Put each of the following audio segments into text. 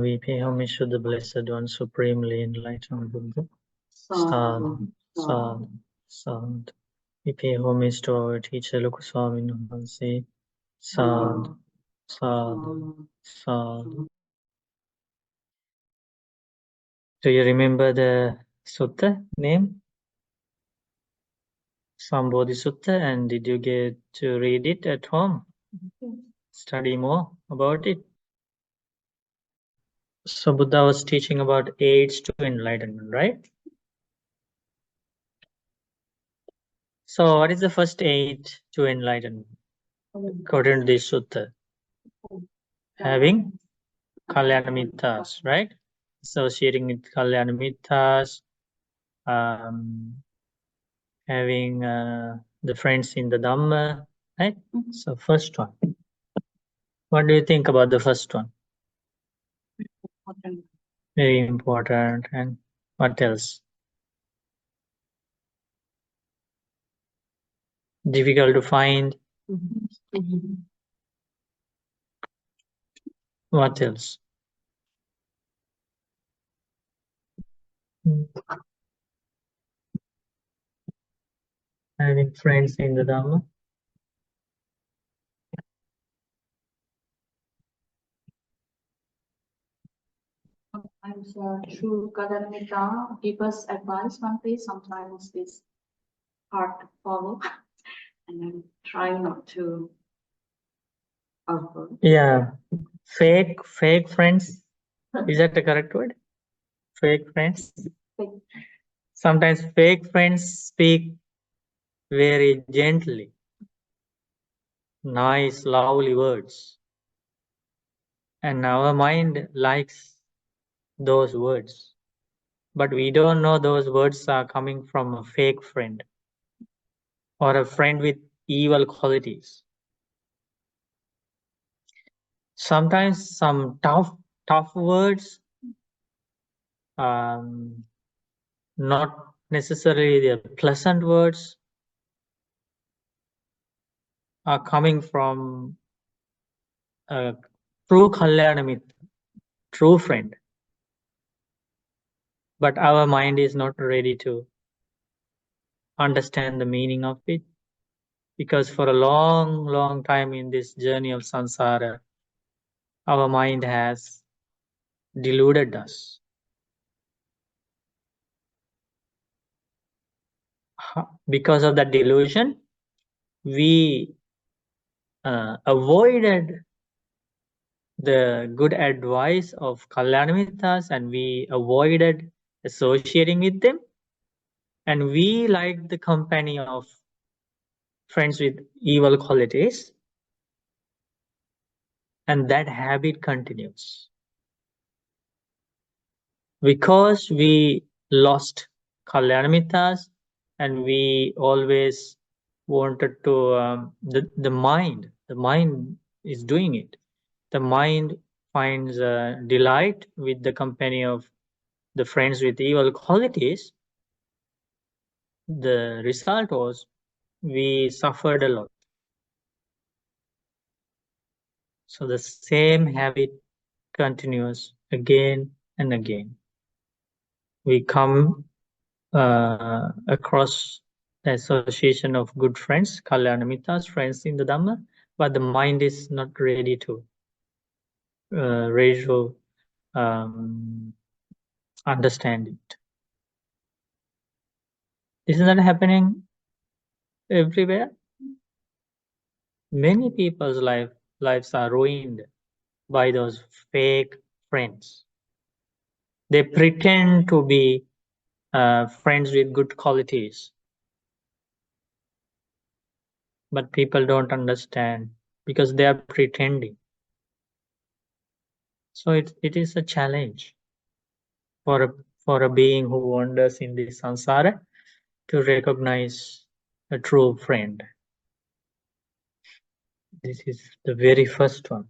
We pay homage to the Blessed One, Supremely Enlightened Buddha. Sadhu, sadhu, sadhu. We pay homage to our teacher, Lokuswami Namaste. Sadhu, sadhu, sadhu. Do you remember the sutta name? Sambodhisutta, and did you get to read it at home? Study more about it. So Buddha was teaching about aids to enlightenment, right? So what is the first aid to enlightenment according to this sutta? Having Kalyanamitas, right? Associating with Kalyanamitas, having the friends in the Dhamma, right? So first one. What do you think about the first one? Very important. And what else? Difficult to find. What else? Having friends in the Dhamma. Sometimes through Kadamita give us advice one day, sometimes it's hard to follow and then try not to avoid. Yeah, fake friends. Is that the correct word? Fake friends. Sometimes fake friends speak very gently, nice, lovely words, and our mind likes those words, but we don't know those words are coming from a fake friend or a friend with evil qualities. Sometimes some tough words, not necessarily the pleasant words, are coming from a true Kalyanamit, true friend. But our mind is not ready to understand the meaning of it, because for a long time in this journey of samsara, our mind has deluded us. Because of that delusion, we avoided the good advice of Kalyanamitas, and we avoided associating with them, and we liked the company of friends with evil qualities, and that habit continues. Because we lost Kalyanamitas, and we always wanted to, the mind is doing it. The mind finds delight with the company of the friends with evil qualities. The result was we suffered a lot. So the same habit continues again and again. We come across the association of good friends, Kalyanamitas, friends in the Dhamma, but the mind is not ready to understand it. Isn't that happening everywhere? Many people's lives are ruined by those fake friends. They pretend to be friends with good qualities, but people don't understand because they are pretending. So it is a challenge for a being who wanders in this samsara to recognize a true friend. This is the very first one.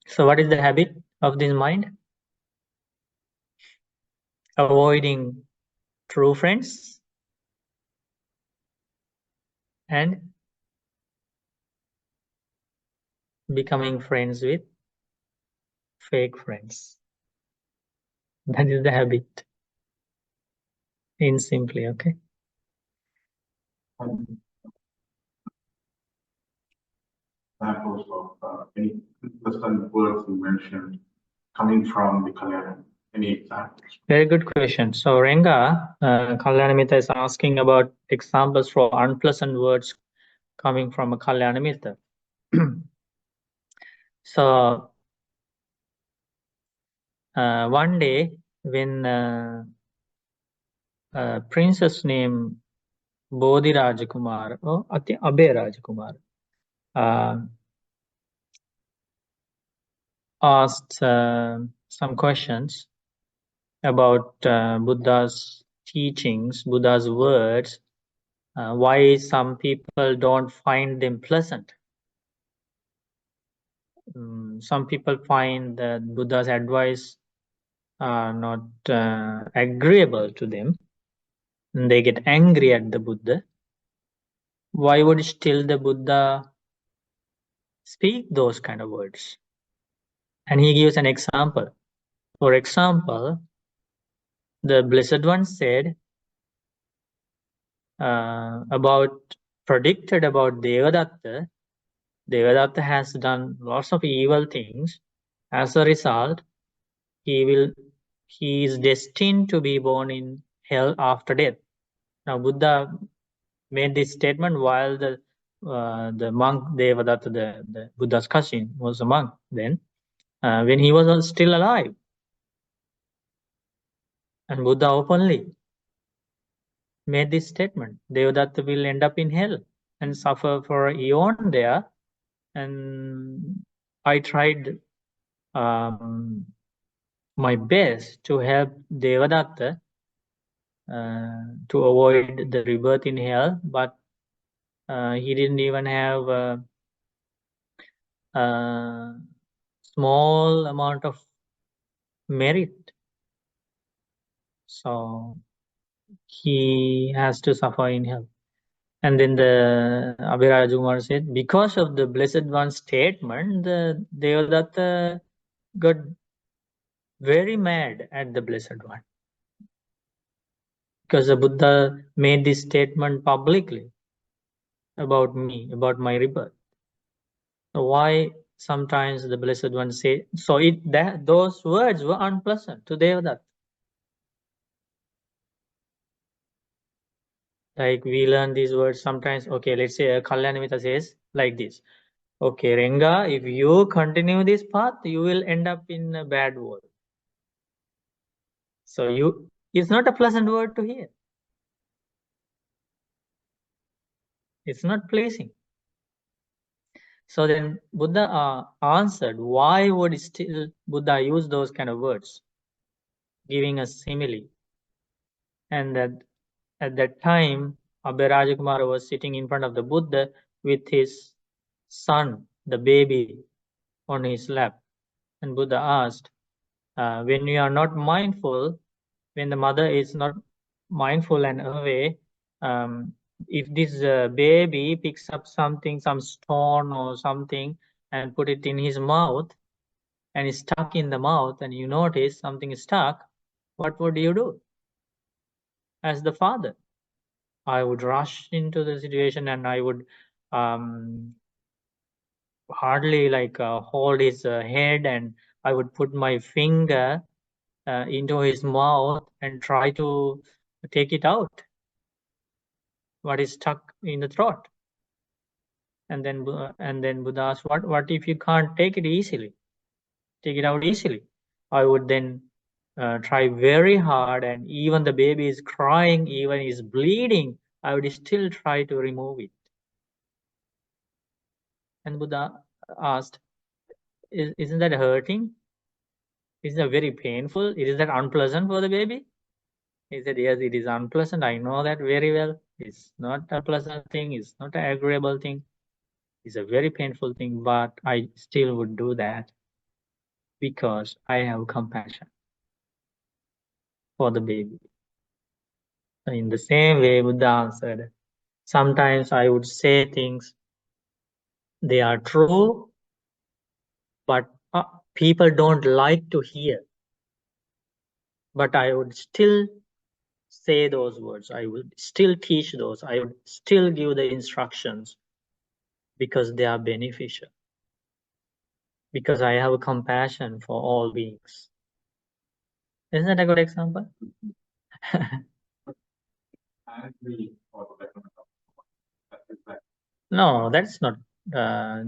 So what is the habit of this mind? Avoiding true friends and becoming friends with fake friends. That is the habit, in simply, okay? Examples of any pleasant words you mentioned coming from the Kalyana. Any examples? Very good question. So Renga, Kalyanamita is asking about examples for unpleasant words coming from a Kalyanamita. So one day when a princess named Bodhi Rajakumar or Abhay Rajakumar asked some questions about Buddha's teachings, Buddha's words, why some people don't find them pleasant. Some people find that Buddha's advice are not agreeable to them. And they get angry at the Buddha. Why would still the Buddha speak those kind of words? And he gives an example. For example, the Blessed One said predicted about Devadatta. Devadatta has done lots of evil things. As a result, he is destined to be born in hell after death. Now, Buddha made this statement while the monk Devadatta, the Buddha's cousin, was a monk then, when he was still alive. And Buddha openly made this statement: Devadatta will end up in hell and suffer for an eon there. And I tried my best to help Devadatta to avoid the rebirth in hell, but he didn't even have a small amount of merit. So he has to suffer in hell. And then the Abhay Rajakumar said, because of the Blessed One's statement, the Devadatta got very mad at the Blessed One. Because the Buddha made this statement publicly about me, about my rebirth. So why sometimes the Blessed One say, so those words were unpleasant to Devadatta. Like we learn these words sometimes, okay, let's say a Kalyanamita says like this. Okay, Renga, if you continue this path, you will end up in a bad world. So it's not a pleasant word to hear. It's not pleasing. So then Buddha answered, why would still Buddha use those kind of words, giving a simile? And that at that time, Abhay Rajakumara was sitting in front of the Buddha with his son, the baby, on his lap. And Buddha asked, when you are not mindful, when the mother is not mindful and away, if this baby picks up something, some stone or something, and put it in his mouth, and is stuck in the mouth, and you notice something is stuck, what would you do as the father? I would rush into the situation and I would hardly hold his head, and I would put my finger into his mouth and try to take it out, what is stuck in the throat. And then Buddha asked, what if you can't take it out easily? I would then try very hard, and even the baby is crying, even is bleeding, I would still try to remove it. And Buddha asked, isn't that hurting? Isn't that very painful? Is that unpleasant for the baby? He said, yes, it is unpleasant. I know that very well. It's not a pleasant thing. It's not an agreeable thing. It's a very painful thing, but I still would do that because I have compassion for the baby. In the same way, Buddha answered, sometimes I would say things, they are true, but people don't like to hear. But I would still say those words. I would still teach those. I would still give the instructions because they are beneficial. Because I have a compassion for all beings. Isn't that a good example? No, that's not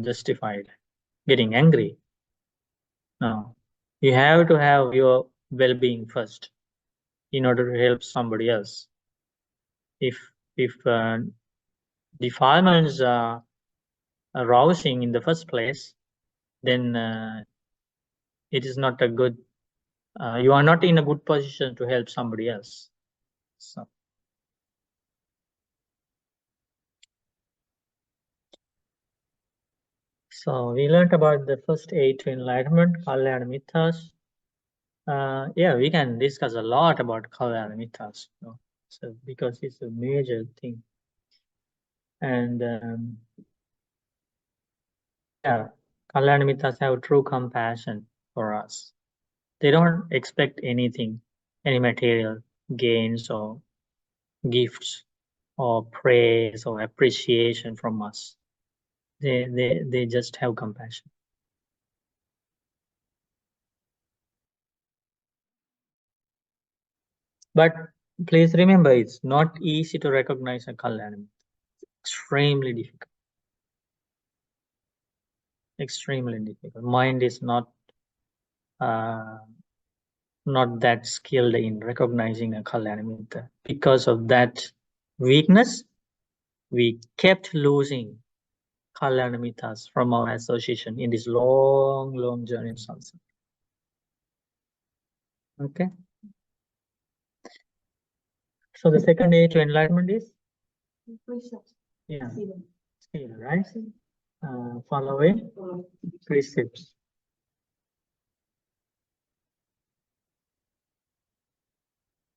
justified. Getting angry. No. You have to have your well-being first in order to help somebody else. If defilements are arousing in the first place, then it is not a good. You are not in a good position to help somebody else. So we learned about the first 8 to enlightenment, Kalyana Mithas. Yeah, we can discuss a lot about Kalyana Mithas, so because it's a major thing. And yeah, Kalyana Mithas have true compassion for us. They don't expect anything, any material gains or gifts or praise or appreciation from us. They just have compassion. But please remember, it's not easy to recognize a Kalyana Mitra. Extremely difficult. Extremely difficult. Mind is not that skilled in recognizing a Kalyana Mitra. Because of that weakness, we kept losing Kalyana Mithas from our association in this long journey of samsara. Okay. So the second age to enlightenment is? Precepts. Yeah. Sila, right? Following precepts.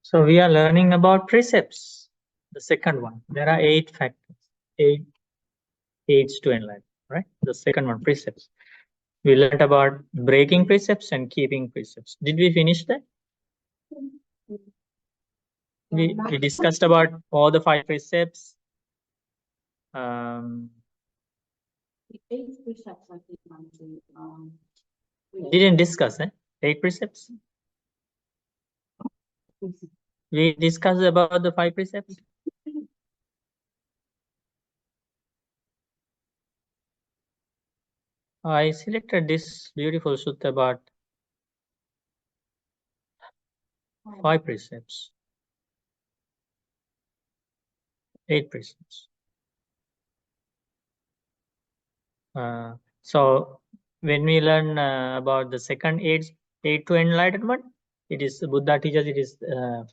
So we are learning about precepts. The second one. There are 8 factors, 8 aids to enlightenment, right? The second one, precepts. We learned about breaking precepts and keeping precepts. Did we finish that? We discussed about all the 5 precepts. The 8 precepts, I think, Didn't discuss 8 precepts. We discussed about the 5 precepts. I selected this beautiful sutta about 5 precepts, 8 precepts. So when we learn about the second aid to enlightenment, it is Buddha teaches it is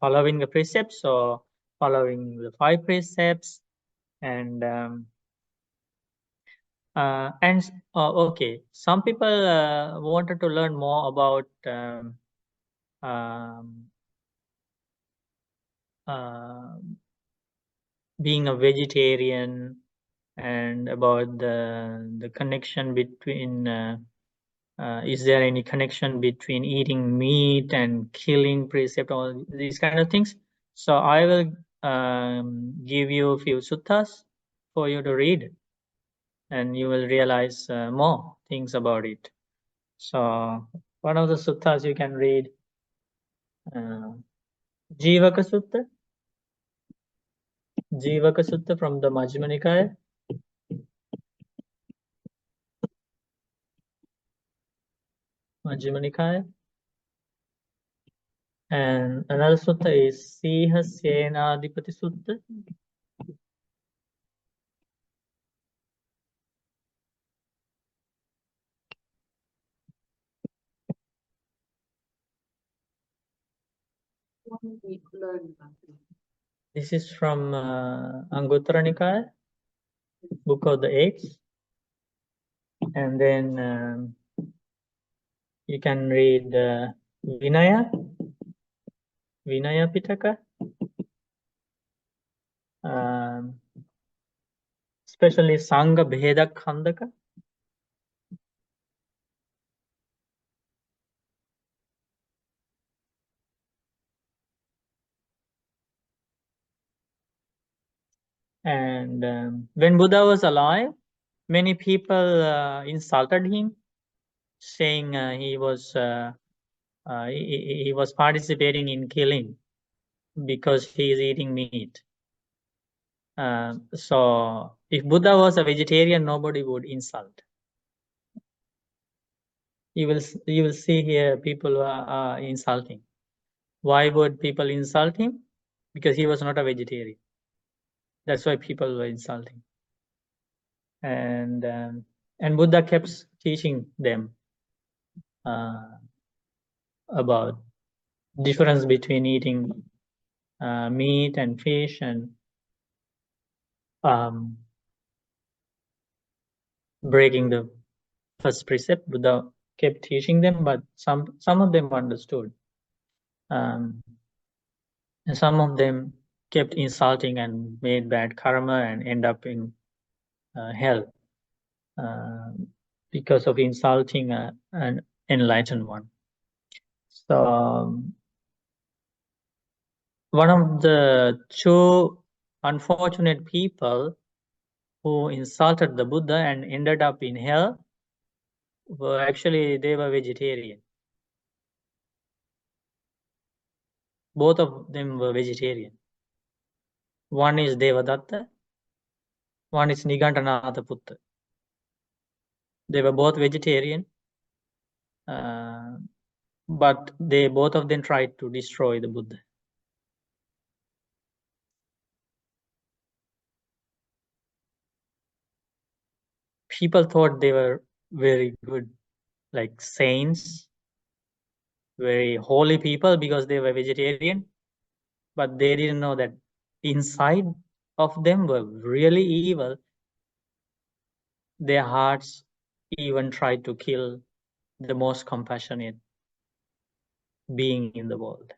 following the precepts or following the 5 precepts, and okay, some people wanted to learn more about being a vegetarian and about the connection between is there any connection between eating meat and killing precept, all these kind of things. So I will give you a few suttas for you to read, and you will realize more things about it. So one of the suttas you can read, Jivaka Sutta. Jivaka Sutta from the Majjhima Nikaya. Majjhima Nikaya. And another sutta is Siha Senadipati Sutta. what we learn about it. This is from Anguttara Nikaya, Book of the Eights. And then you can read Vinaya, Vinaya Pitaka, especially Sangha Bheda Khandaka. And when Buddha was alive, many people insulted him, saying he was participating in killing because he is eating meat. So if Buddha was a vegetarian, nobody would insult. You will see here people are insulting. Why would people insult him? Because he was not a vegetarian. That's why people were insulting. And Buddha kept teaching them about difference between eating meat and fish, and breaking the first precept. Buddha kept teaching them, but some of them understood. And some of them kept insulting and made bad karma and end up in hell because of insulting an enlightened one. So one of the two unfortunate people who insulted the Buddha and ended up in hell were they were vegetarian. Both of them were vegetarian. One is Devadatta, one is Nigantanatha Putta. They were both vegetarian, but both of them tried to destroy the Buddha. People thought they were very good, like saints, very holy people, because they were vegetarian, but they didn't know that inside of them were really evil. Their hearts even tried to kill the most compassionate being in the world.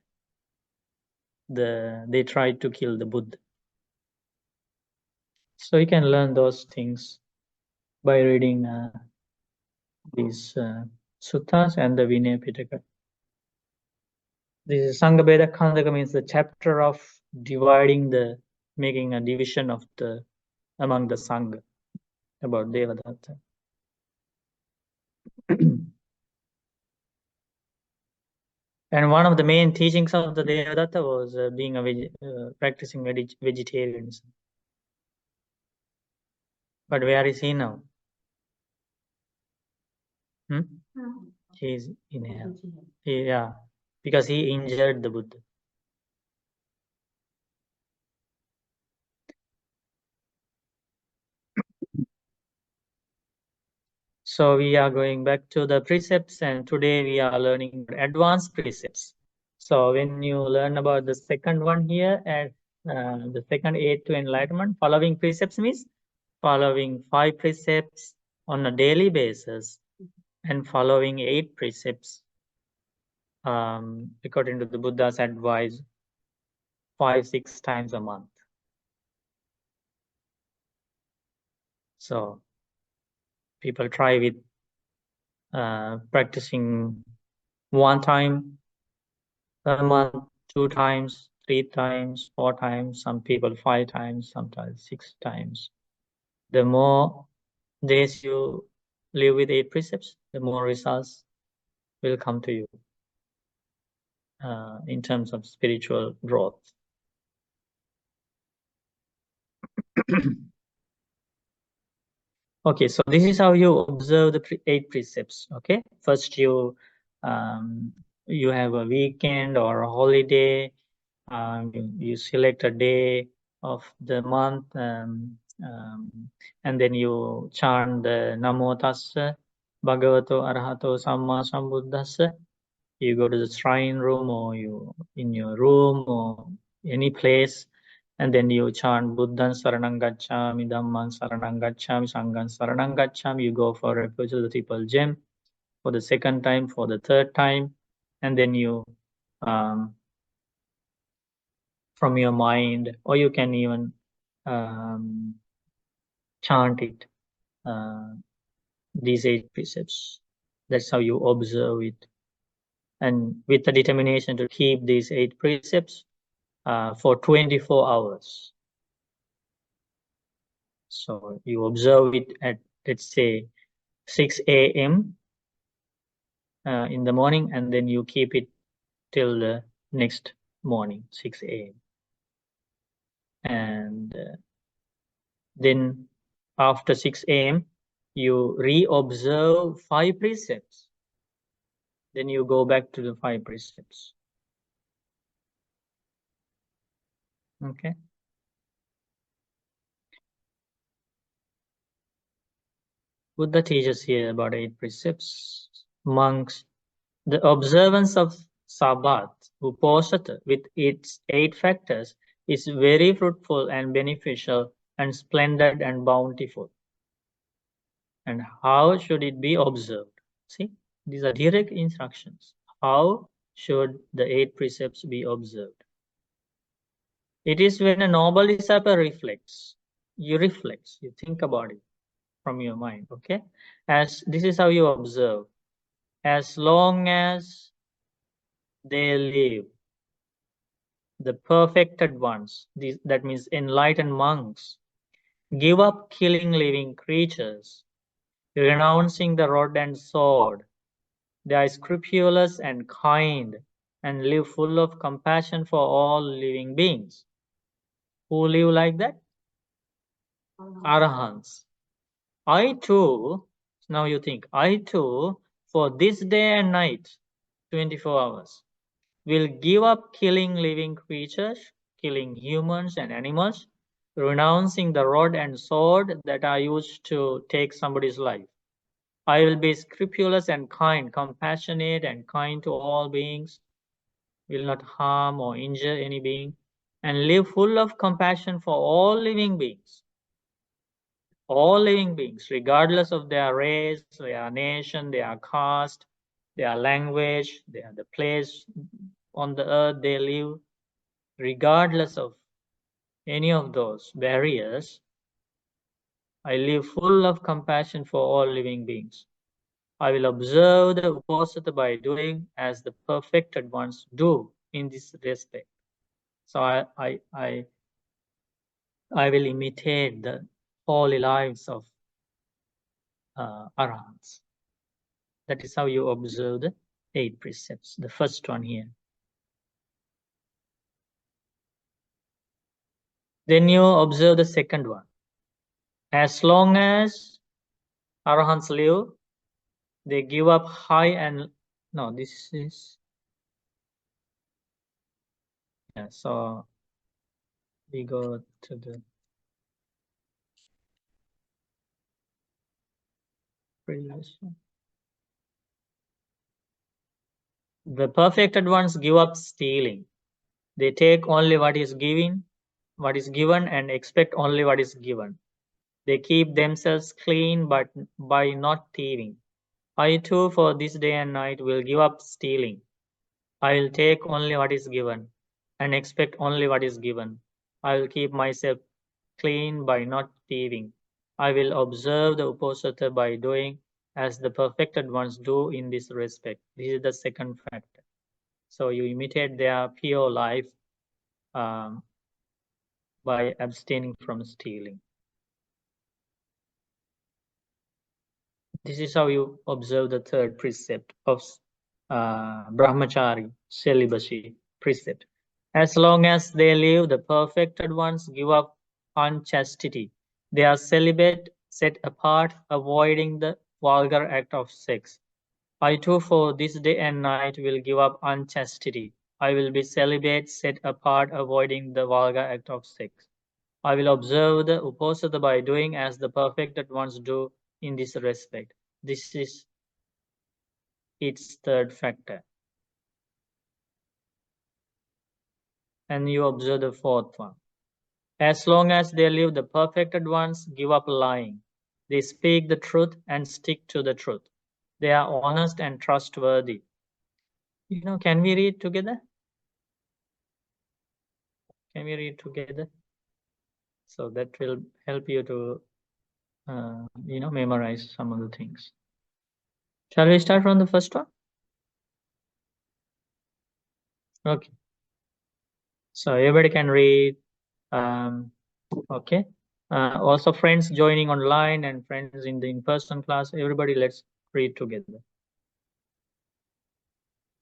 They tried to kill the Buddha. So you can learn those things by reading these suttas and the Vinaya Pitaka. This is Sangha Bheda Khandaka, means the chapter of making a division of among the Sangha about Devadatta. And one of the main teachings of the Devadatta was practicing vegetarianism. But where is he now? He is in hell. Yeah, because he injured the Buddha. So we are going back to the precepts, and today we are learning advanced precepts. So when you learn about the second one here, at the second aid to enlightenment, following precepts means following 5 precepts on a daily basis and following 8 precepts according to the Buddha's advice 5-6 times a month. So people try with practicing 1 time a month, 2 times, 3 times, 4 times, some people 5 times, sometimes 6 times. The more days you live with 8 precepts, the more results will come to you in terms of spiritual growth. Okay, so this is how you observe the 8 precepts. Okay, first you have a weekend or a holiday. You select a day of the month, and then you chant the Namo Tassa Bhagavato Arahato Samma Sambuddhassa. You go to the shrine room, or you in your room, or any place, and then you chant Buddhan Saranang Gacchami, Dhamman Saranang Gacchami, Sanghan Saranang Gacchami. You go for refuge to the triple gem for the second time, for the third time, and then you from your mind, or you can even chant it, these 8 precepts. That's how you observe it, and with the determination to keep these 8 precepts for 24 hours. So you observe it at, let's say, 6 a.m. In the morning, and then you keep it till the next morning, 6 a.m. And then after 6 a.m., you re-observe 5 precepts. Then you go back to the 5 precepts. Okay. Buddha teaches here about 8 precepts. Monks, the observance of Sabbath, Uposatha, with its 8 factors, is very fruitful and beneficial and splendid and bountiful. And how should it be observed? See, these are direct instructions. How should the 8 precepts be observed? It is when a noble disciple reflects. You reflect, you think about it from your mind, okay? As this is how you observe. As long as they live, the perfected ones, that means enlightened monks, give up killing living creatures, renouncing the rod and sword. They are scrupulous and kind, and live full of compassion for all living beings. Who live like that? Arahants. I too, now you think, I too, for this day and night, 24 hours, will give up killing living creatures, killing humans and animals, renouncing the rod and sword that are used to take somebody's life. I will be scrupulous and kind, compassionate and kind to all beings, will not harm or injure any being, and live full of compassion for all living beings. All living beings, regardless of their race, their nation, their caste, their language, the place on the earth they live, regardless of any of those barriers, I live full of compassion for all living beings. I will observe the Uposatha by doing as the perfected ones do in this respect. So I will imitate the holy lives of Arahants. That is how you observe the 8 precepts. The first one here. Then you observe the second one. As long as Arahants live, they give up high and no, this is yeah. So we go to the previous one. The perfected ones give up stealing. They take only what is given, and expect only what is given. They keep themselves clean, but by not thieving. I too, for this day and night, will give up stealing. I will take only what is given, and expect only what is given. I will keep myself clean by not thieving. I will observe the Uposatha by doing as the perfected ones do in this respect. This is the second factor. So you imitate their pure life by abstaining from stealing. This is how you observe the third precept of brahmachari, celibacy precept. As long as they live, the perfected ones give up unchastity. They are celibate, set apart, avoiding the vulgar act of sex. I too, for this day and night, will give up unchastity. I will be celibate, set apart, avoiding the vulgar act of sex. I will observe the Uposatha by doing as the perfected ones do in this respect. This is its third factor. And you observe the fourth one. As long as they live, the perfected ones give up lying. They speak the truth and stick to the truth. They are honest and trustworthy. Can we read together? Can we read together? So that will help you to, memorize some of the things. Shall we start from the first one? Okay. So everybody can read. Okay. Also friends joining online and friends in the in-person class, everybody, let's read together.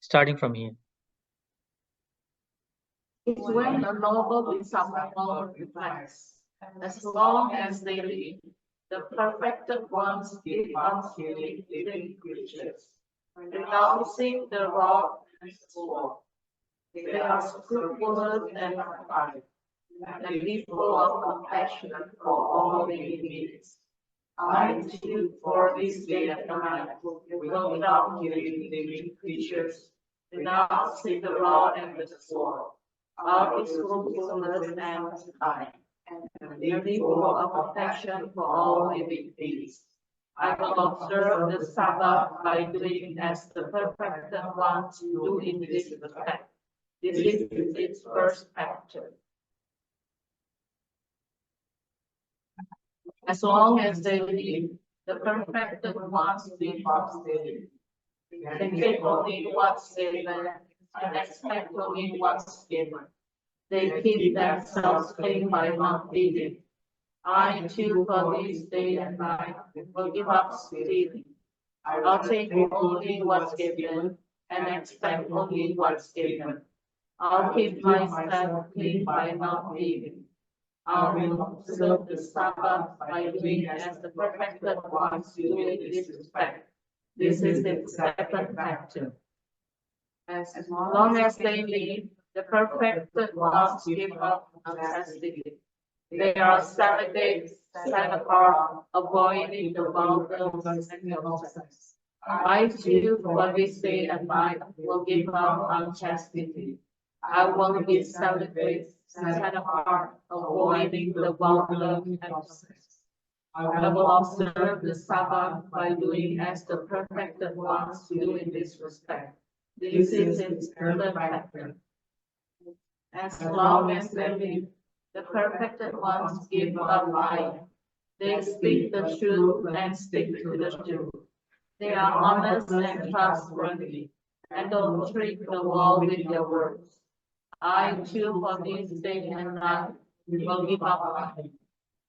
Starting from here. It's when a noble example reflects, as long as they live, the perfected ones give us living creatures, renouncing the rod and sword. They are scrupulous and kind, and people of compassion for all living beings. I too, for this day and night, will not give living creatures, renouncing the rod and the sword. Are scrupulous and kind, and people of affection for all living beings. I will observe the Sabbath by doing as the perfected ones do in this respect. This is its first factor. As long as they live, the perfected ones live daily. They take only what's given and expect only what's given. They keep themselves clean by not eating. I too, for this day and night, will give up stealing. I'll take only what's given and expect only what's given. I'll keep myself clean by not eating. I will observe the Sabbath by doing as the perfected ones do in this respect. This is the second factor. As long as they live, the perfected ones give up unchastity. They are celibate, set apart, avoiding the vulgar and nonsense. I too, for this day and night, will give up unchastity. I will be celibate, set apart, avoiding the vulgar and nonsense. I will observe the Sabbath by doing as the perfected ones do in this respect. This is its third factor. As long as they live, the perfected ones give up lying. They speak the truth and stick to the truth. They are honest and trustworthy, and don't trick the world with their words. I too, for this day and night, will give up lying.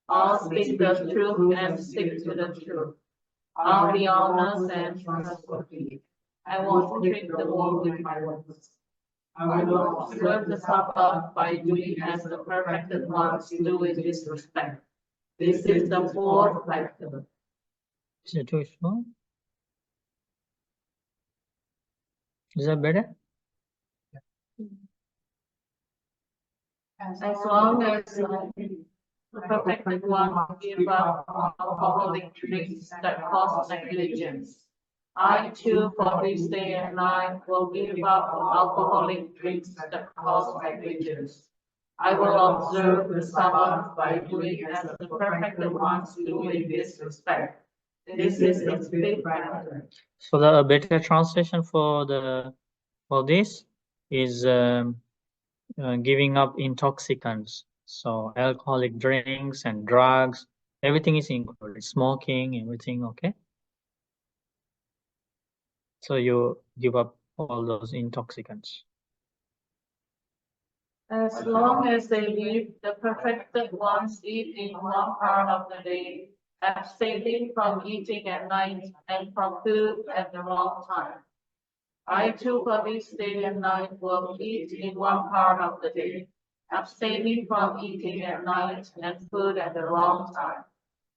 I'll speak the truth and stick to the truth. I'll be honest and trustworthy. I won't trick the world with my words. I will observe the Sabbath by doing as the perfected ones do in this respect. This is the fourth factor. Is it too small? Is that better? As long as the perfected ones give up alcoholic drinks that cause negligence. I too, for this day and night, will give up alcoholic drinks that cause negligence. I will observe the Sabbath by doing as the perfected ones do in this respect. This is its fifth factor. So the better translation for this is giving up intoxicants. So alcoholic drinks and drugs, everything is included. Smoking, everything, okay? So you give up all those intoxicants. As long as they live, the perfected ones eat in one part of the day, abstaining from eating at night and from food at the wrong time. I too, for this day and night, will eat in one part of the day, abstaining from eating at night and food at the wrong time.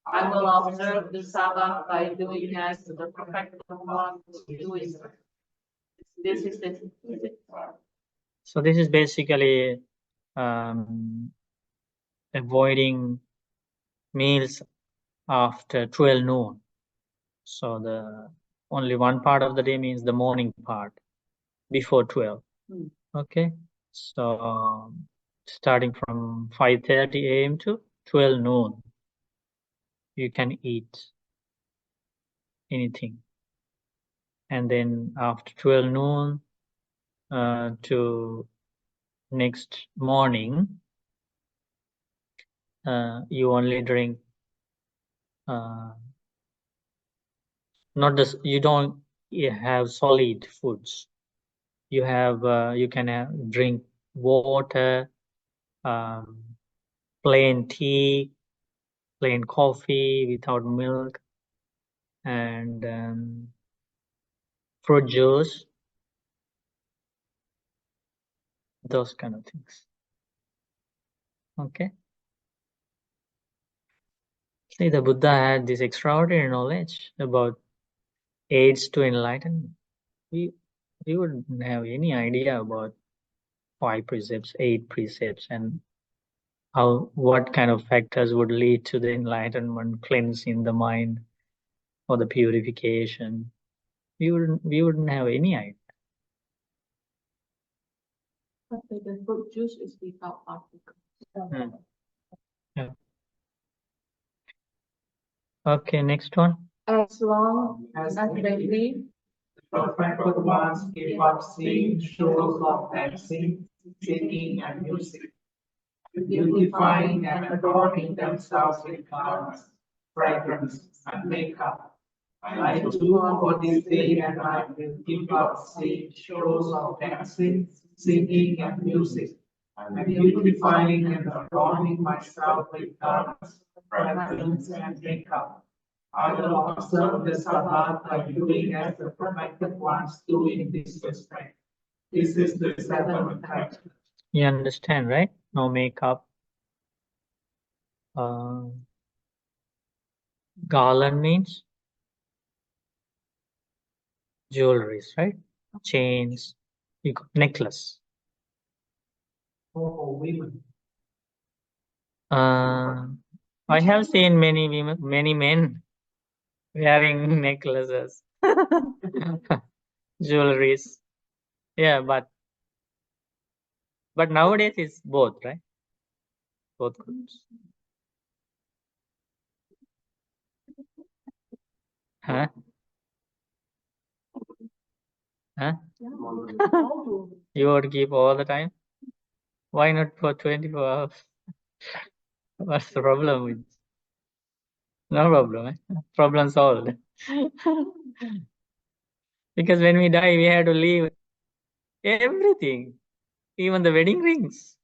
I will observe the Sabbath by doing as the perfected ones do. This is the So this is basically avoiding meals after 12 noon. So the only one part of the day means the morning part before 12. Okay, so starting from 5:30 a.m. to 12 noon, you can eat anything. And then after 12 noon to next morning, you only drink not this, you don't have solid foods. You have you can drink water, plain tea, plain coffee without milk, and fruit juice, those kind of things. Okay. See, the Buddha had this extraordinary knowledge about aids to enlightenment. We wouldn't have any idea about 5 precepts, 8 precepts, and what kind of factors would lead to the enlightenment, cleansing the mind, or the purification. We wouldn't have any idea. But the fruit juice is without particles. Yeah. Okay, next one. As long as they live, perfect ones give up seeing shows of dancing, singing, and music, beautifying and adorning themselves with garments, fragrance, and makeup. I too, for this day and night, will give up seeing shows of dancing, singing, and music, and beautifying and adorning myself with garments, fragrance, and makeup. I will observe the Sabbath by doing as the perfected ones do in this respect. This is the seventh factor. You understand, right? No makeup. Garland means jewelries, right? Chains, necklace. For women, I have seen many women, many men wearing necklaces, jewelries. Yeah, but nowadays it's both, right? Both groups. Huh? Huh? You would keep all the time? Why not for 24 hours? What's the problem with? No problem, eh? Problem solved. Because when we die, we have to leave everything, even the wedding rings,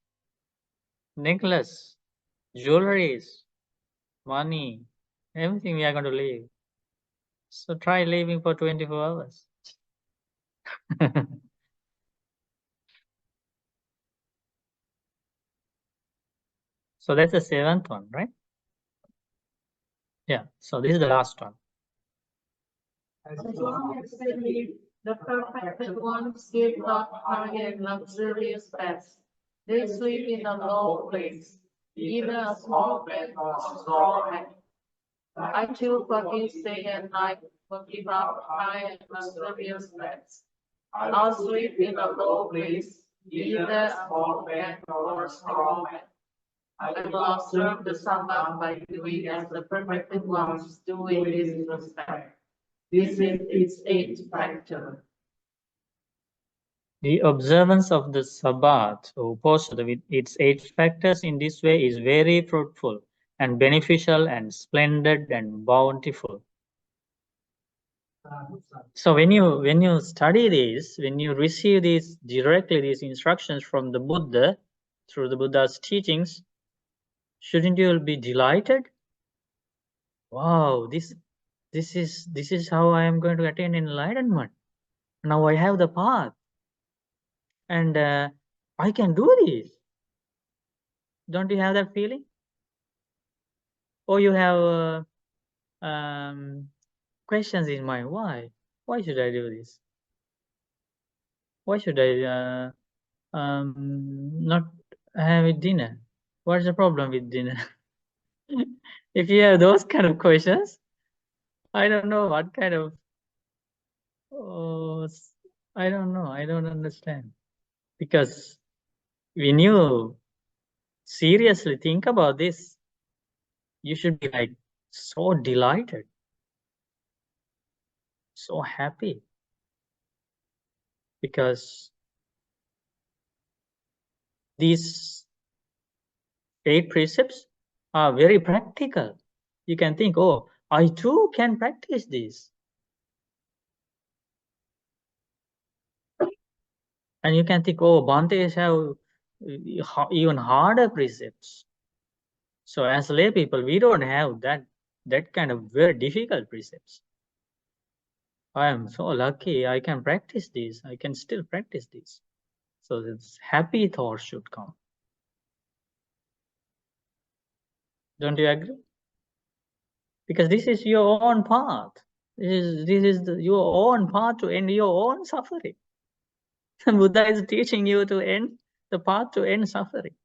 necklace, jewelries, money, everything we are going to leave. So try leaving for 24 hours. So that's the 7th one, right? Yeah. So this is the last one. as long as they live, the perfected ones give not high and luxurious beds. They sleep in a low place, either a small bed or a straw bed. I too, for this day and night, will give up high and luxurious beds. I'll sleep in a low place, either a small bed or a straw bed. I will observe the Sabbath by doing as the perfected ones do in this respect. This is its 8th factor. The observance of the Sabbath, Uposatha, with its 8 factors in this way is very fruitful and beneficial and splendid and bountiful. So when you study this, when you receive these directly, these instructions from the Buddha through the Buddha's teachings, shouldn't you be delighted? Wow, this is how I am going to attain enlightenment. Now I have the path, and I can do this. Don't you have that feeling? Or you have questions in mind? Why should I do this? Why should I not have dinner? What's the problem with dinner? If you have those kind of questions, I don't know what kind of. Oh, I don't know. I don't understand. Because when you seriously think about this, you should be like so delighted, so happy, because these 8 precepts are very practical. You can think, oh, I too can practice this. And you can think, oh, Bhantes have even harder precepts. So as lay people, we don't have that kind of very difficult precepts. I am so lucky I can practice this. I can still practice this. So this happy thoughts should come. Don't you agree? Because this is your own path. This is your own path to end your own suffering. Buddha is teaching you to end the path to end suffering.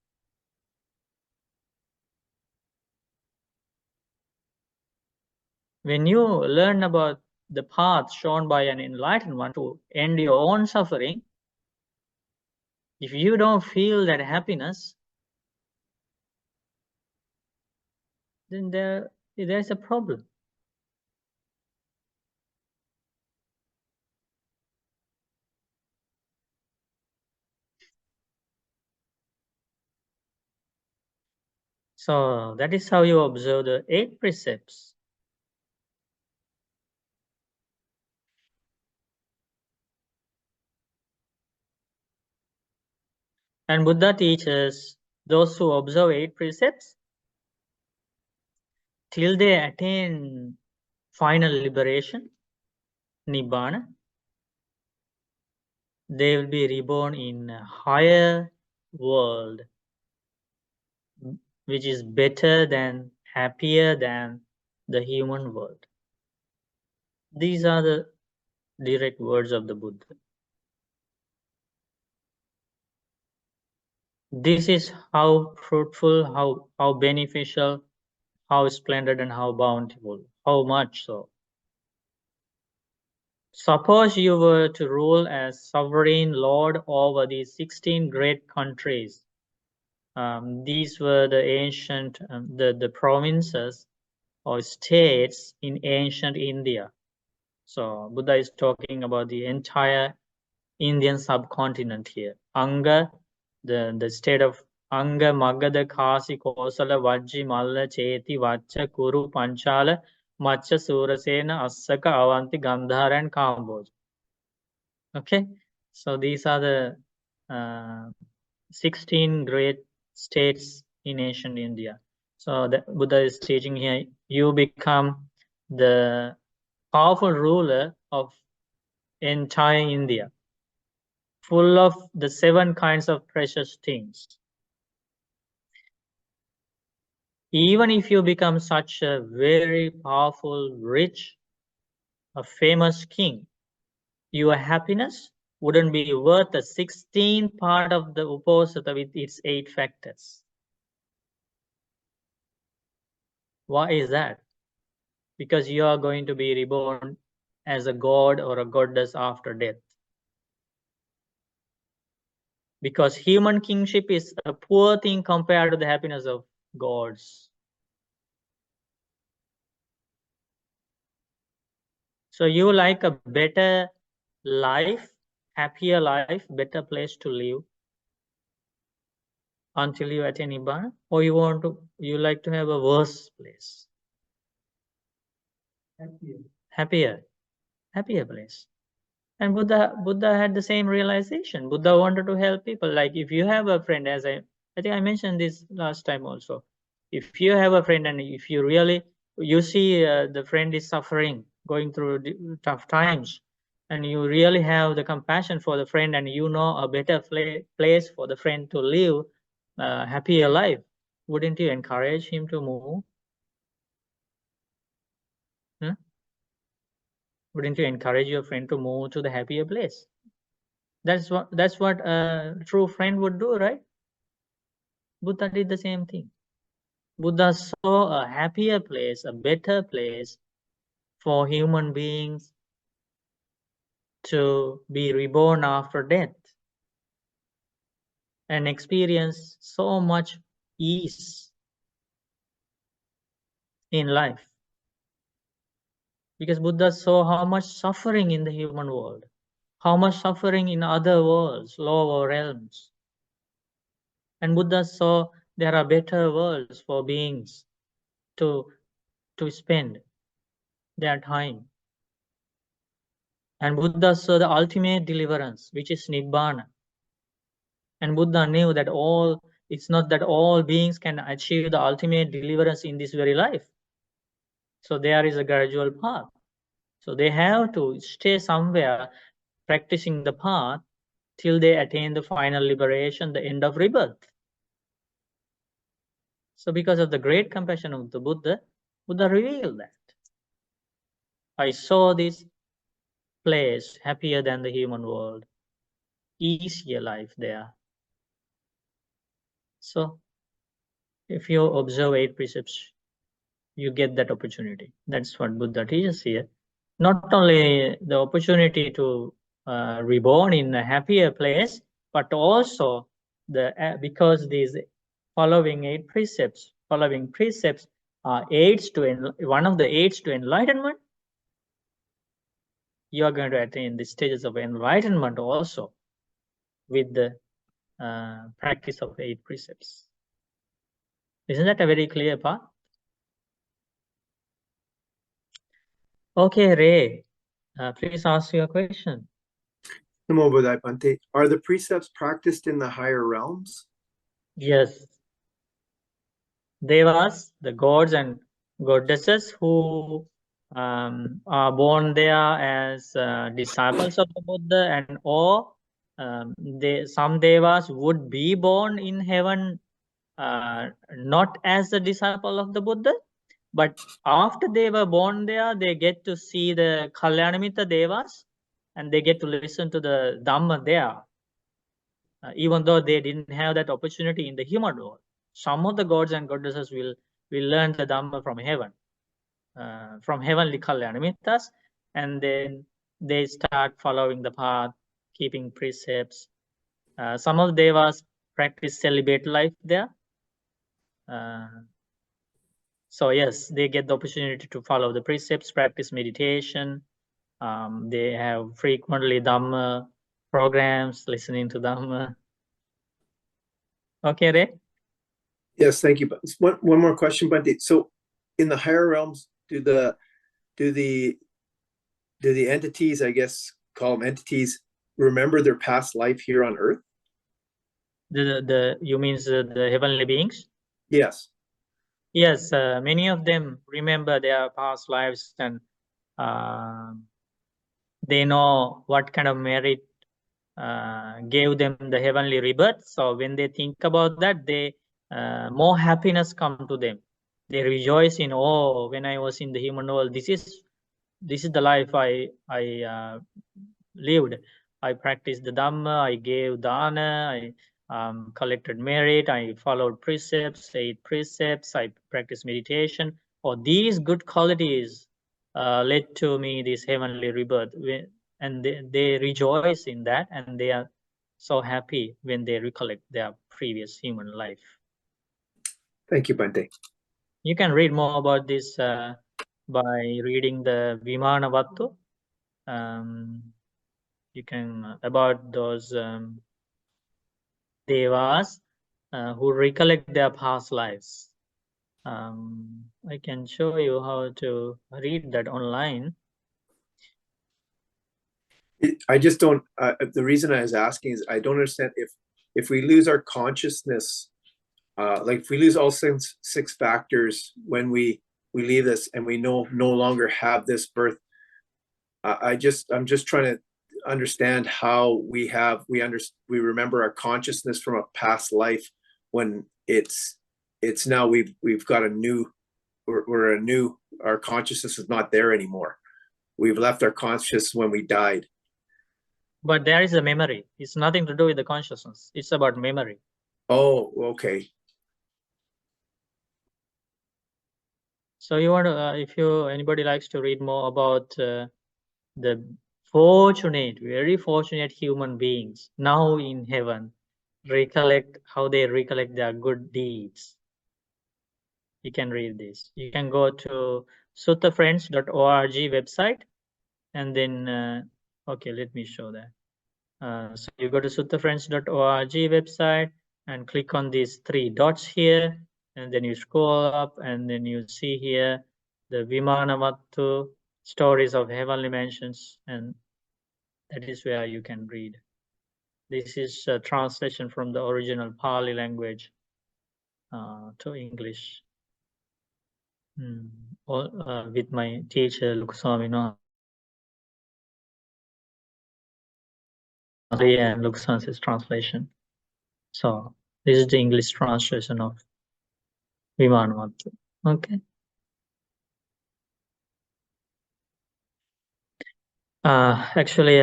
When you learn about the path shown by an enlightened one to end your own suffering, if you don't feel that happiness, then there's a problem. So that is how you observe the 8 precepts. And Buddha teaches those who observe 8 precepts till they attain final liberation, Nibbana, they will be reborn in a higher world, which is better than, happier than the human world. These are the direct words of the Buddha. This is how fruitful, how beneficial, how splendid, and how bountiful. How much so? Suppose you were to rule as sovereign lord over these 16 great countries. These were the ancient, the provinces or states in ancient India. So Buddha is talking about the entire Indian subcontinent here. Anga, the state of Anga, Magadha, Kasi, Kosala, Vajji, Malla, Cheti, Vacha, Kuru, Panchala, Macha, Surasena, Assaka, Avanti, Gandhara, and Kamboj. Okay, so these are the 16 great states in ancient India. So the Buddha is teaching here, you become the powerful ruler of entire India, full of the 7 kinds of precious things. Even if you become such a very powerful, rich, a famous king, your happiness wouldn't be worth the 16th part of the Uposatha with its 8 factors. Why is that? Because you are going to be reborn as a god or a goddess after death. Because human kingship is a poor thing compared to the happiness of gods. So you like a better life, happier life, better place to live until you attain Nibbana, or you like to have a worse place, happier place. And Buddha had the same realization. Buddha wanted to help people. Like if you have a friend, as I think I mentioned this last time also. If you have a friend and if you see the friend is suffering, going through tough times, and you really have the compassion for the friend, and you know a better place for the friend to live a happier life, wouldn't you encourage him to move? Hmm? Wouldn't you encourage your friend to move to the happier place? That's what a true friend would do, right? Buddha did the same thing. Buddha saw a happier place, a better place for human beings to be reborn after death and experience so much ease in life. Because Buddha saw how much suffering in the human world, how much suffering in other worlds, lower realms. And Buddha saw there are better worlds for beings to spend their time. And Buddha saw the ultimate deliverance, which is Nibbana. And Buddha knew that all it's not that all beings can achieve the ultimate deliverance in this very life. So there is a gradual path. So they have to stay somewhere practicing the path till they attain the final liberation, the end of rebirth. So because of the great compassion of the Buddha, Buddha revealed that. I saw this place happier than the human world, easier life there. So if you observe 8 precepts, you get that opportunity. That's what Buddha teaches here. Not only the opportunity to reborn in a happier place, but also because these following 8 precepts, are aids to one of the aids to enlightenment. You are going to attain the stages of enlightenment also with the practice of 8 precepts. Isn't that a very clear path? Okay, Ray, please ask your question. Namo Buddhaya Bhante. Are the precepts practiced in the higher realms? Yes. Devas, the gods and goddesses who are born there as disciples of the Buddha, and or some devas would be born in heaven not as a disciple of the Buddha, but after they were born there, they get to see the Kalyanamitta devas and they get to listen to the Dhamma there, even though they didn't have that opportunity in the human world. Some of the gods and goddesses will learn the Dhamma from heaven, from heavenly Kalyanamittas, and then they start following the path, keeping precepts. Some of the devas practice celibate life there. So yes, they get the opportunity to follow the precepts, practice meditation. They have frequently Dhamma programs, listening to Dhamma. Okay, Ray? Yes, thank you. One more question, Bhante. So in the higher realms, do the entities, I guess, call them entities, remember their past life here on earth? You mean the heavenly beings? Yes. Yes, many of them remember their past lives, and they know what kind of merit gave them the heavenly rebirth. So when they think about that, they more happiness come to them. They rejoice in, oh, when I was in the human world, this is the life I lived. I practiced the Dhamma, I gave dana, I collected merit, I followed precepts, 8 precepts, I practiced meditation. Or these good qualities led to me this heavenly rebirth. And they rejoice in that, and they are so happy when they recollect their previous human life. Thank you, Bhante. You can read more about this by reading the Vimana Vattu. You can about those devas who recollect their past lives. I can show you how to read that online. I just don't. The reason I was asking is I don't understand if we lose our consciousness, like if we lose all 6 factors when we leave this, and we no longer have this birth. I'm just trying to understand how we remember our consciousness from a past life when it's now we've got a new, our consciousness is not there anymore. We've left our consciousness when we died. But there is a memory. It's nothing to do with the consciousness. It's about memory. Oh, okay. So you want to, if anybody likes to read more about the very fortunate human beings now in heaven, how they recollect their good deeds, you can read this. You can go to suttafriends.org website, and then okay, let me show that. So you go to suttafriends.org website and click on these 3 dots here, and then you scroll up, and then you see here the Vimanavattu, stories of heavenly mansions, and that is where you can read. This is a translation from the original Pali language. to English. With my teacher, Lukuswami, and Lukuswami's translation. So this is the English translation of Vimanmattu. Okay. Actually,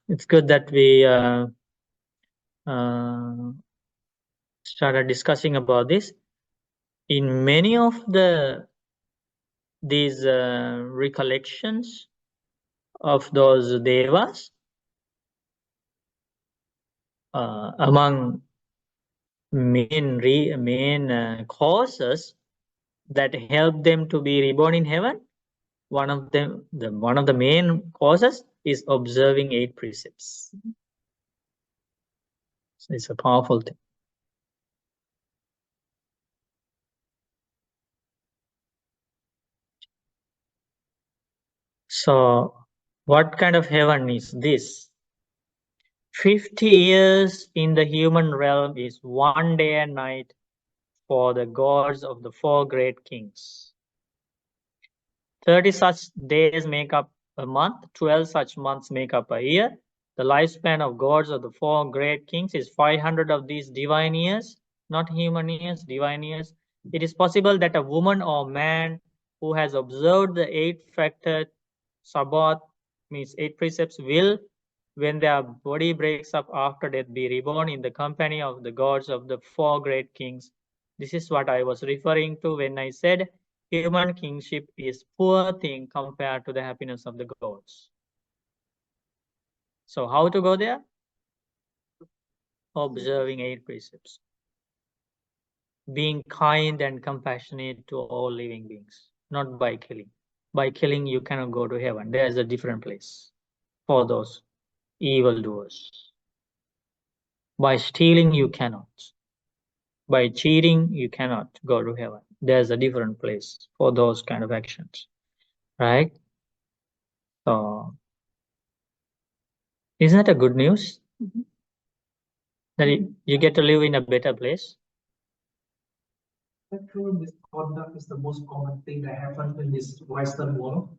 it's good that we started discussing about this. In many of these recollections of those devas, among main causes that help them to be reborn in heaven, one of the main causes is observing 8 precepts. So it's a powerful thing. So what kind of heaven is this? 50 years in the human realm is 1 day and night for the gods of the 4 great kings. 30 such days make up a month, 12 such months make up a year. The lifespan of gods of the 4 great kings is 500 of these divine years, not human years, divine years. It is possible that a woman or man who has observed the 8-factor Sabbath, means 8 precepts, will, when their body breaks up after death, be reborn in the company of the gods of the 4 great kings. This is what I was referring to when I said human kingship is poor thing compared to the happiness of the gods. So how to go there? Observing 8 precepts. Being kind and compassionate to all living beings, not by killing. By killing, you cannot go to heaven. There is a different place for those evildoers. By stealing, you cannot. By cheating, you cannot go to heaven. There's a different place for those kind of actions, right? So, isn't that a good news? Mhm. That you get to live in a better place? Sexual misconduct is the most common thing that happens in this Western world.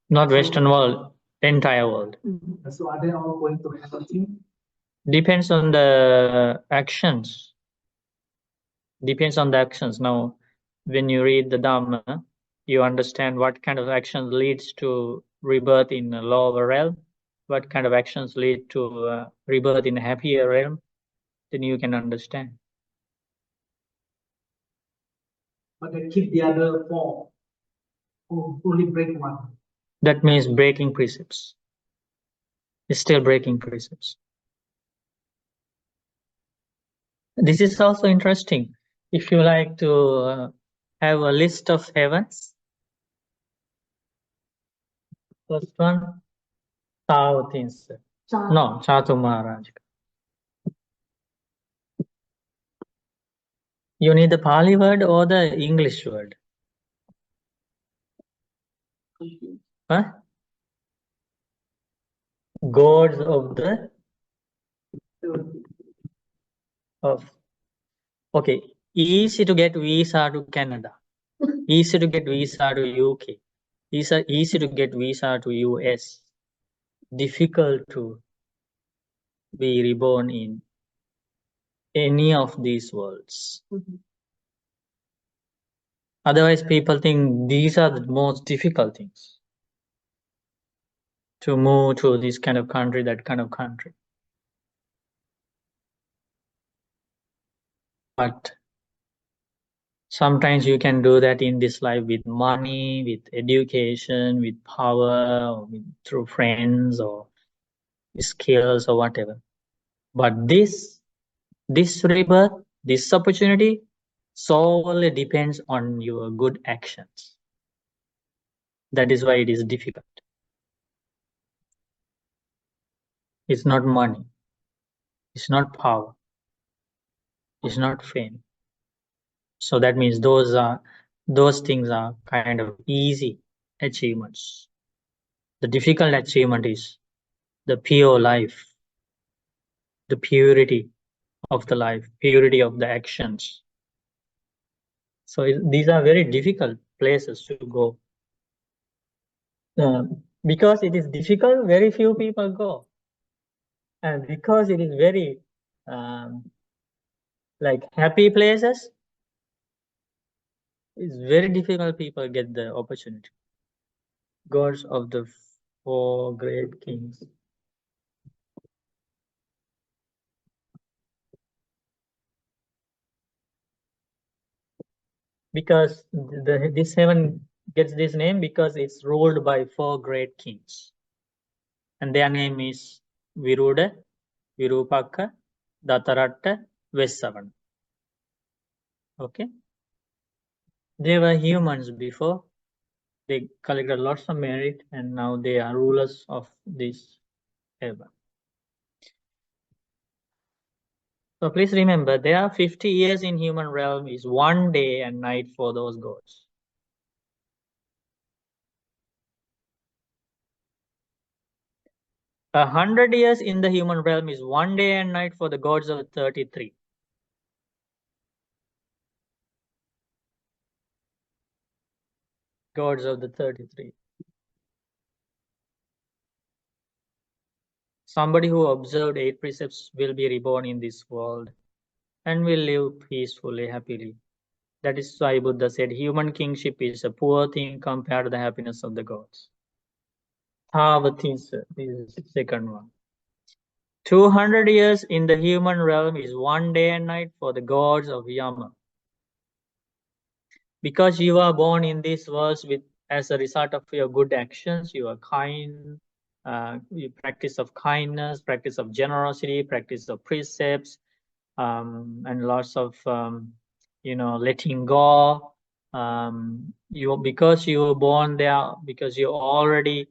Not Western world, entire world. So are they all going to heaven too? Depends on the actions. Depends on the actions. Now, when you read the Dhamma, you understand what kind of actions leads to rebirth in a lower realm, what kind of actions lead to rebirth in a happier realm, then you can understand. But they keep the other 4, or only break 1. That means breaking precepts. It's still breaking precepts. This is also interesting. If you like to have a list of heavens, first one, Taotinsa. No, Chatu Maharaj. You need the Pali word or the English word? Huh? Gods of the okay. Easy to get visa to Canada. Easy to get visa to UK. Easy to get visa to US. Difficult to be reborn in any of these worlds. Otherwise, people think these are the most difficult things to move to this kind of country, that kind of country. But sometimes you can do that in this life with money, with education, with power, or through friends or skills or whatever. But this rebirth, this opportunity solely depends on your good actions. That is why it is difficult. It's not money. It's not power. It's not fame. So that means those things are kind of easy achievements. The difficult achievement is the pure life, the purity of the life, purity of the actions. So these are very difficult places to go. Because it is difficult, very few people go. And because it is very like happy places, it's very difficult people get the opportunity. Gods of the 4 great kings. Because this heaven gets this name because it's ruled by 4 great kings. And their name is Viruda, Virupaka, Dataratta, Vessavana. Okay? They were humans before. They collected lots of merit and now they are rulers of this heaven. So please remember, there are 50 years in human realm is 1 day and night for those gods. A 100 years in the human realm is 1 day and night for the gods of 33. Gods of the 33. Somebody who observed 8 precepts will be reborn in this world and will live peacefully, happily. That is why Buddha said human kingship is a poor thing compared to the happiness of the gods. Tavatinsa is the second one. 200 years in the human realm is 1 day and night for the gods of Yama. Because you are born in this world as a result of your good actions, you are kind, you practice of kindness, practice of generosity, practice of precepts, and lots of letting go. Because you were born there, because you already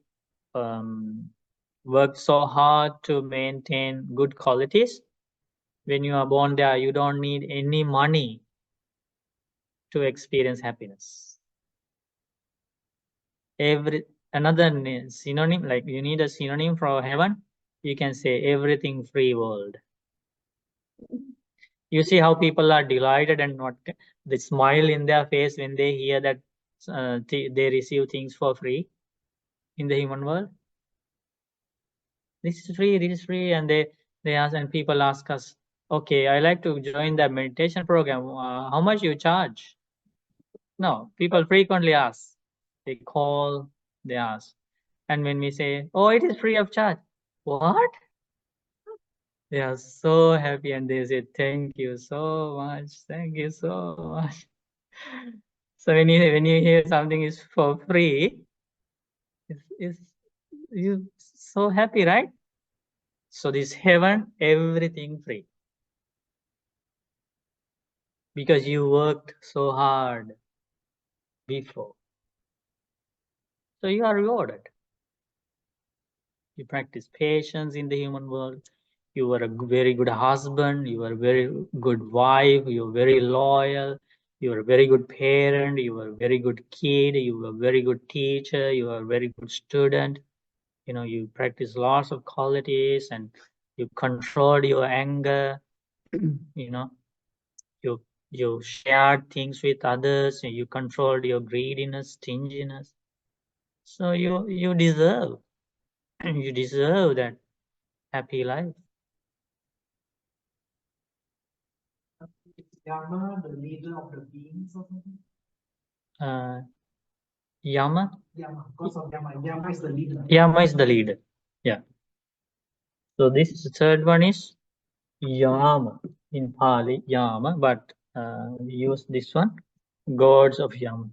worked so hard to maintain good qualities. When you are born there, you don't need any money to experience happiness. Another synonym, like you need a synonym for heaven, you can say everything free world. You see how people are delighted and not the smile in their face when they hear that they receive things for free in the human world. This is free, and they ask, and people ask us, okay, I like to join the meditation program. How much you charge? No, people frequently ask. They call, they ask. And when we say, oh, it is free of charge. What? They are so happy and they say, thank you so much. Thank you so much. So when you hear something is for free, it's you so happy, right? So this heaven, everything free. Because you worked so hard before. So you are rewarded. You practice patience in the human world. You were a very good husband. You were a very good wife. You were very loyal. You were a very good parent. You were a very good kid. You were a very good teacher. You were a very good student. You practice lots of qualities and you controlled your anger. You shared things with others. And you controlled your greediness, stinginess. So you deserve that happy life. Is Yama the leader of the beings or something? Yama? Yama, because of Yama. Yama is the leader. Yama is the leader. Yeah. So this is the third one is Yama in Pali, Yama, but we use this one, gods of Yama.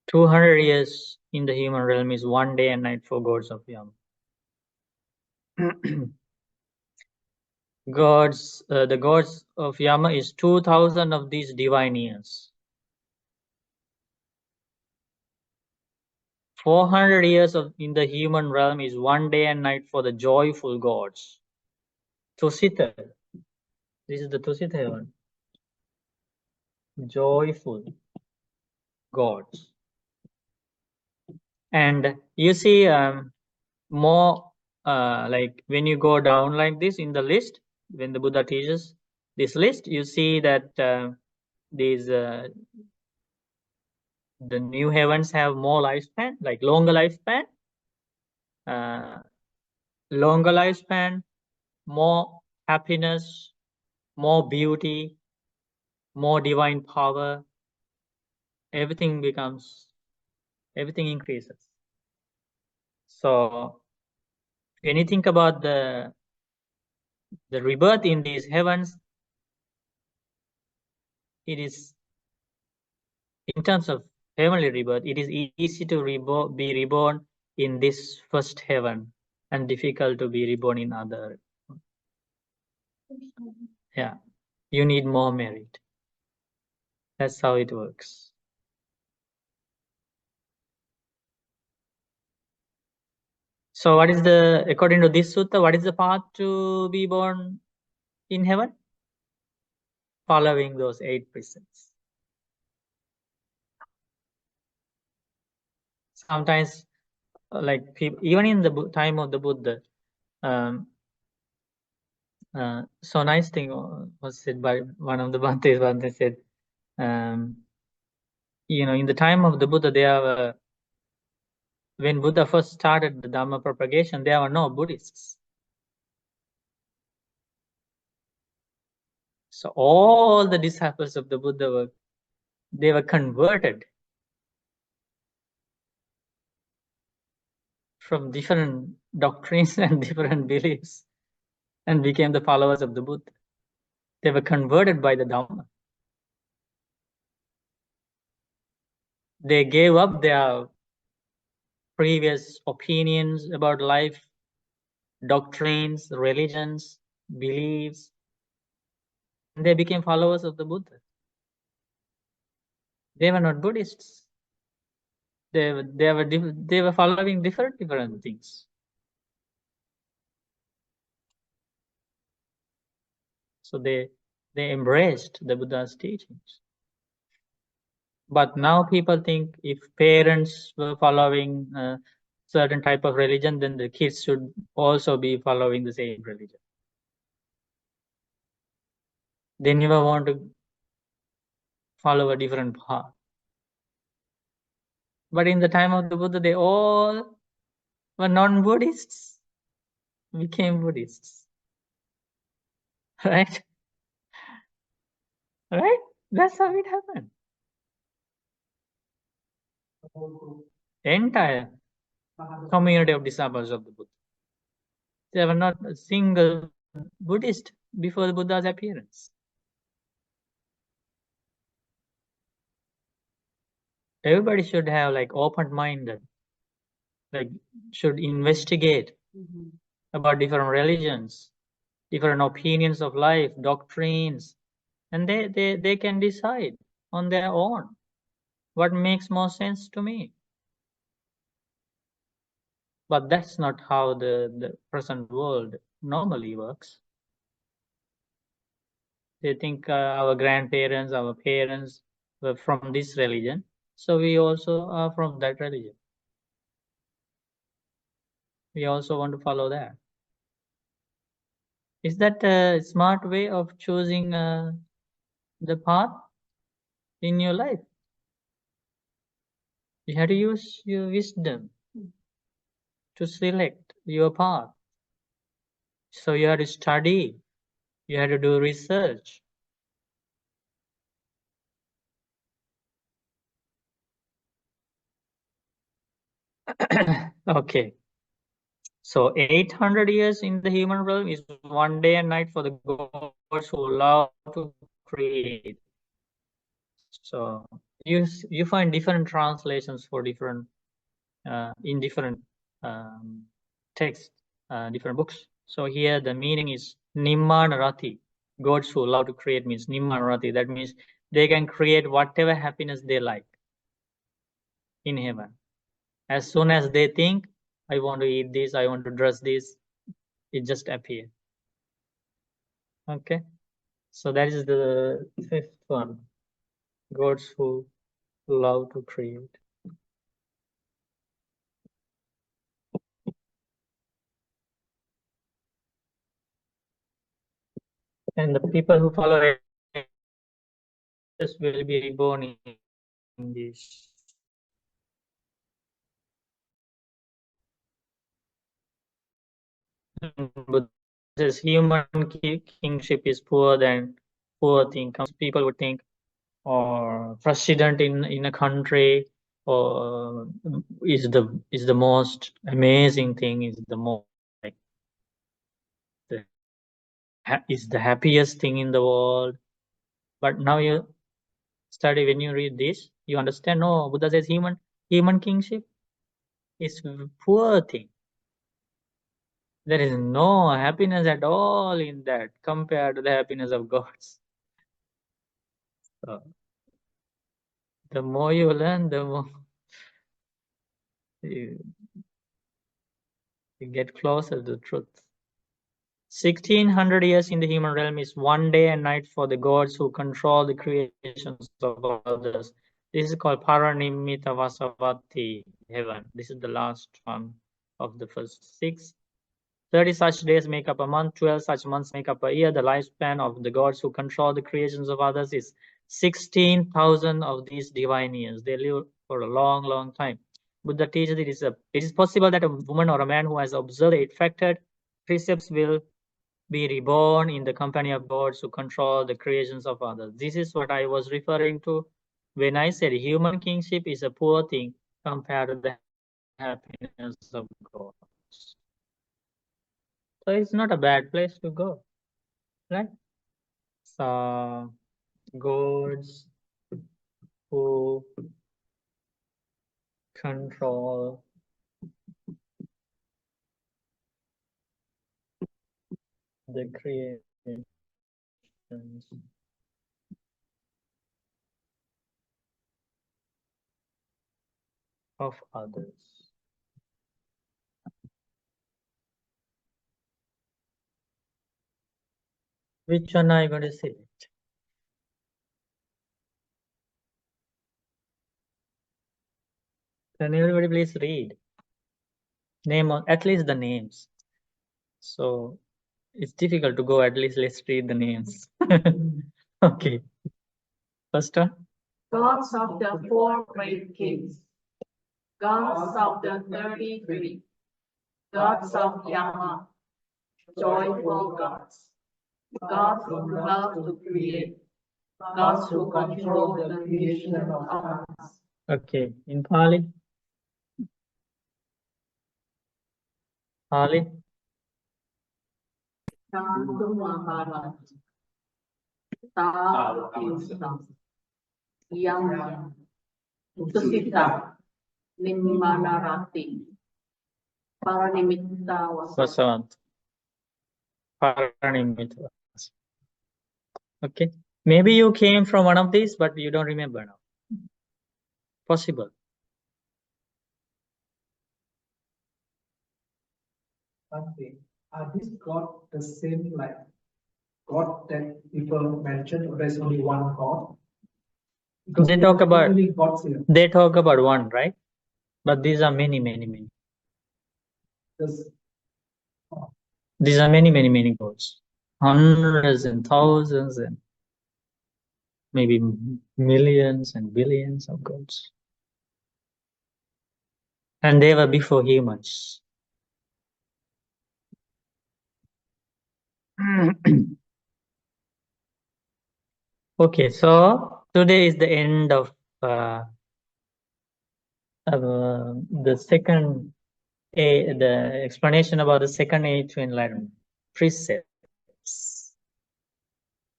"200 years in the human realm is 1 day and night for gods of Yama." The gods of Yama is 2,000 of these divine years. 400 years in the human realm is 1 day and night for the joyful gods. Tusita. This is the Tusita one. Joyful gods. And you see more like when you go down like this in the list, when the Buddha teaches this list, you see that these the new heavens have more lifespan, like longer lifespan, longer lifespan, more happiness, more beauty, more divine power. Everything increases. So when you think about the rebirth in these heavens, it is, in terms of heavenly rebirth, it is easy to be reborn in this first heaven and difficult to be reborn in other. Yeah, you need more merit. That's how it works. So what is according to this sutta, what is the path to be born in heaven? Following those 8 precepts. Sometimes, like people, even in the time of the Buddha, so nice thing was said by one of the Bhantes. Bhante said, in the time of the Buddha, when Buddha first started the Dhamma propagation, there were no Buddhists. So all the disciples of the Buddha were converted from different doctrines and different beliefs and became the followers of the Buddha. They were converted by the Dhamma. They gave up their previous opinions about life, doctrines, religions, beliefs, and they became followers of the Buddha. They were not Buddhists. They were following different things. So they embraced the Buddha's teachings. But now people think if parents were following a certain type of religion, then the kids should also be following the same religion. They never want to follow a different path. But in the time of the Buddha, they all were non-Buddhists, became Buddhists. Right? Right? That's how it happened. Entire community of disciples of the Buddha. There were not a single Buddhist before the Buddha's appearance. Everybody should have like open-minded, like should investigate about different religions, different opinions of life, doctrines, and they can decide on their own what makes more sense to me. But that's not how the present world normally works. They think our grandparents, our parents were from this religion, so we also are from that religion. We also want to follow that. Is that a smart way of choosing the path in your life? You have to use your wisdom to select your path. So you have to study, you have to do research. Okay. So 800 years in the human realm is one day and night for the gods who love to create. So you find different translations for different in different texts, different books. So here the meaning is Nimmanarati. Gods who love to create means Nimmanarati. That means they can create whatever happiness they like in heaven. As soon as they think, I want to eat this, I want to dress this, it just appears. Okay, so that is the 5th one. Gods who love to create. And the people who follow it will be reborn in this. But this human kingship is poor thing. People would think, or president in a country, or is the most amazing thing, is the most like is the happiest thing in the world. But now you study, when you read this, you understand, no, Buddha says human kingship is poor thing. There is no happiness at all in that compared to the happiness of gods. So, the more you learn, the more you get closer to the truth. 1600 years in the human realm is one day and night for the gods who control the creations of others. This is called Paranimitta Vasavati, heaven. This is the last one of the first 6. 30 such days make up a month, 12 such months make up a year. The lifespan of the gods who control the creations of others is 16,000 of these divine years. They live for a long, long time. Buddha teaches it is possible that a woman or a man who has observed the effected precepts will be reborn in the company of gods who control the creations of others. This is what I was referring to when I said human kingship is a poor thing compared to the happiness of gods. So it's not a bad place to go, right? So gods who control the creations of others. Which one are you going to select? Can everybody please read? Name on at least the names. So it's difficult to go, at least let's read the names. Okay. First one. Gods of the 4 great kings, gods of the 33, gods of Yama, joyful gods, gods who love to create, gods who control the creation of others. Okay, in Pali. Pali. Tantu Maharat, Tavisam, Yama, Tusita, Nimmanarati, Paranimitta Vasant. Paranimitta. Okay. Maybe you came from one of these, but you don't remember now. Possible. Okay. Are these God the same like God that people mentioned, or there's only one God? Because They there talk are about- many gods here. They talk about one, right? But these are many, many, many. Does These are many, many, many gods. Hundreds and thousands and maybe millions and billions of gods. And they were before humans. Okay, so today is the end of the second the explanation about the second age to enlightenment. Precepts.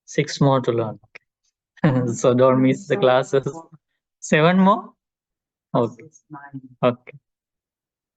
6 more to learn. So don't miss the classes. 7 more? Okay. Okay.